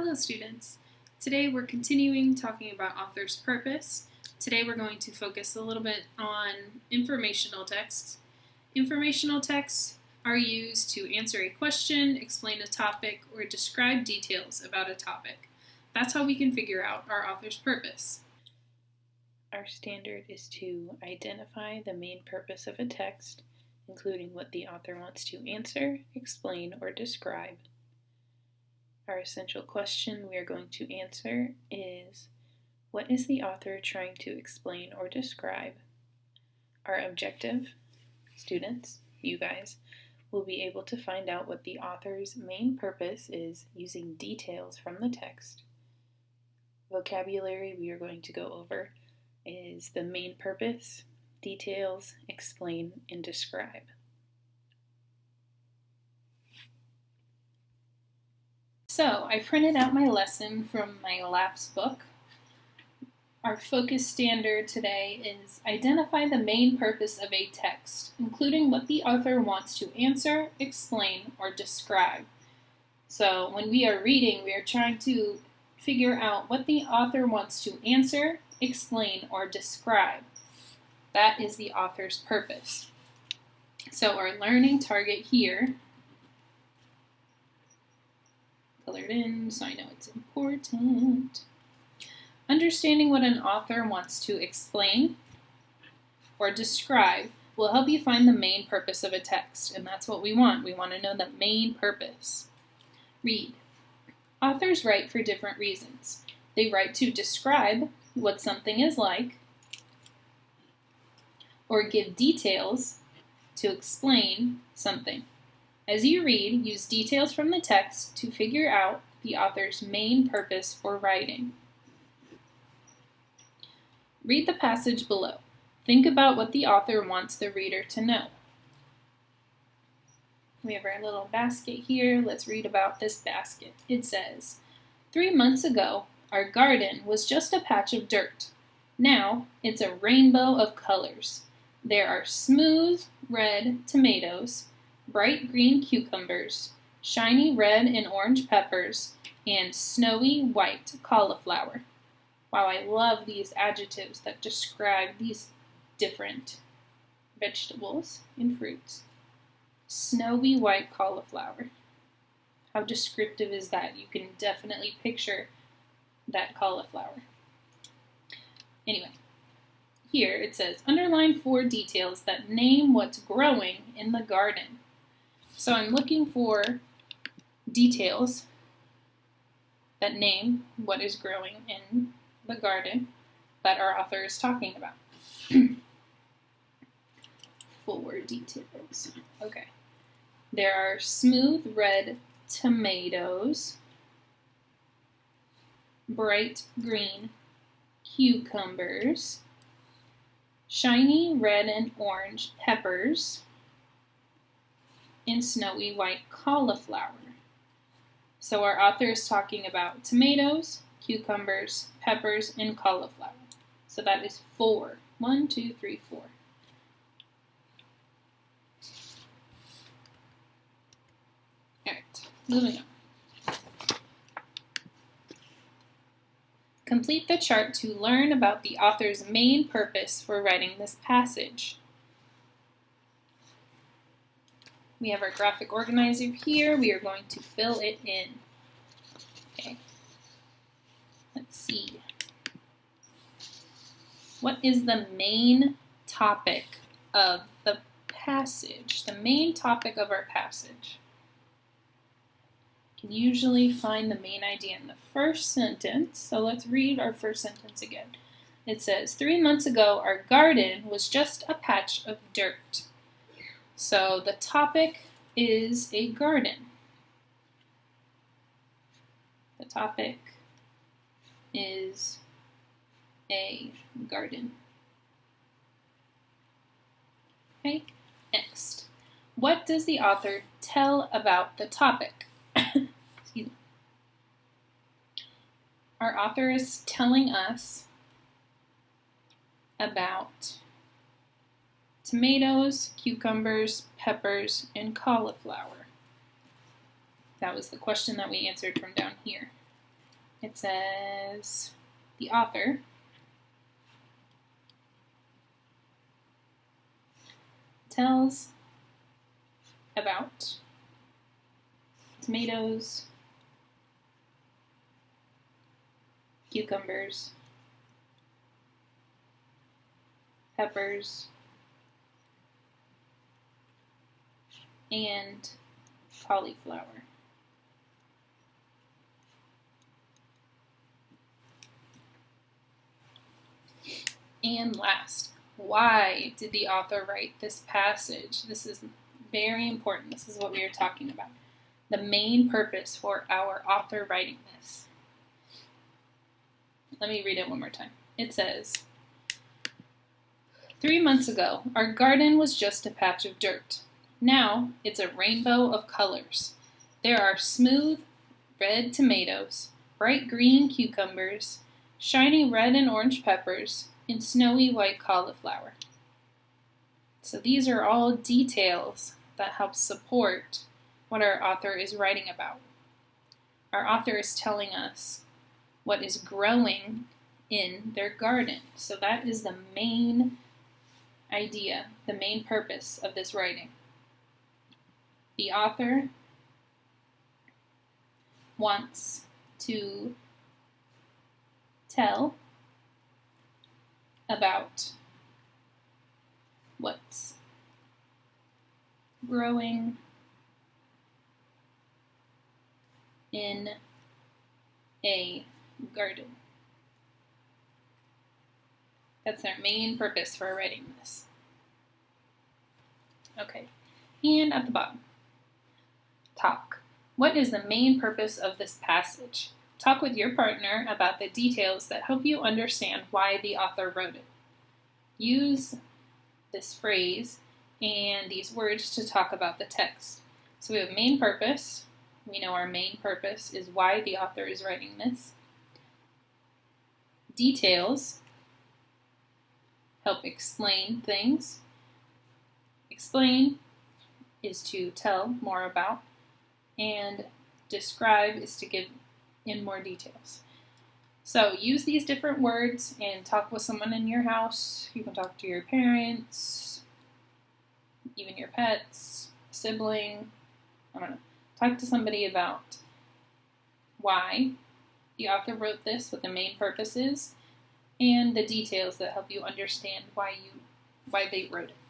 Hello students! Today we're continuing talking about author's purpose. Today we're going to focus a little bit on informational texts. Informational texts are used to answer a question, explain a topic, or describe details about a topic. That's how we can figure out our author's purpose. Our standard is to identify the main purpose of a text, including what the author wants to answer, explain, or describe. Our essential question we are going to answer is, what is the author trying to explain or describe? Our objective, students, you guys, will be able to find out what the author's main purpose is using details from the text. Vocabulary we are going to go over is the main purpose, details, explain, and describe. So, I printed out my lesson from my Lafs book. Our focus standard today is identify the main purpose of a text, including what the author wants to answer, explain, or describe. So, when we are reading, we are trying to figure out what the author wants to answer, explain, or describe. That is the author's purpose. So, our learning target here, colored in so I know it's important. Understanding what an author wants to explain or describe will help you find the main purpose of a text, and that's what we want. We want to know the main purpose. Read. Authors write for different reasons. They write to describe what something is like, or give details to explain something. As you read, use details from the text to figure out the author's main purpose for writing. Read the passage below. Think about what the author wants the reader to know. We have our little basket here. Let's read about this basket. It says, 3 months ago, our garden was just a patch of dirt. Now, it's a rainbow of colors. There are smooth red tomatoes, bright green cucumbers, shiny red and orange peppers, and snowy white cauliflower. Wow, I love these adjectives that describe these different vegetables and fruits. Snowy white cauliflower. How descriptive is that? You can definitely picture that cauliflower. Anyway, here it says, underline 4 details that name what's growing in the garden. So I'm looking for details that name what is growing in the garden that our author is talking about. 4 details. Okay. There are smooth red tomatoes, bright green cucumbers, shiny red and orange peppers, and snowy white cauliflower. So our author is talking about tomatoes, cucumbers, peppers, and cauliflower. So that is 4. 1, 2, 3, 4. Alright, moving on. Complete the chart to learn about the author's main purpose for writing this passage. We have our graphic organizer here. We are going to fill it in. Okay. Let's see. What is the main topic of the passage? The main topic of our passage. You can usually find the main idea in the first sentence. So let's read our first sentence again. It says, 3 months ago, our garden was just a patch of dirt. So the topic is a garden. The topic is a garden. Okay, next. What does the author tell about the topic? Excuse me. Our author is telling us about tomatoes, cucumbers, peppers, and cauliflower. That was the question that we answered from down here. It says the author tells about tomatoes, cucumbers, peppers, and cauliflower. And last, why did the author write this passage? This is very important. This is what we are talking about. The main purpose for our author writing this. Let me read it one more time. It says, 3 months ago, our garden was just a patch of dirt. Now it's a rainbow of colors. There are smooth red tomatoes, bright green cucumbers, shiny red and orange peppers, and snowy white cauliflower. So these are all details that help support what our author is writing about. Our author is telling us what is growing in their garden. So that is the main idea, the main purpose of this writing. The author wants to tell about what's growing in a garden. That's their main purpose for writing this. Okay, and at the bottom, talk. What is the main purpose of this passage? Talk with your partner about the details that help you understand why the author wrote it. Use this phrase and these words to talk about the text. So we have main purpose. We know our main purpose is why the author is writing this. Details help explain things. Explain is to tell more about, and describe is to give in more details. So use these different words and talk with someone in your house. You can talk to your parents, even your pets, sibling. I don't know. Talk to somebody about why the author wrote this, what the main purpose is, and the details that help you understand why they wrote it.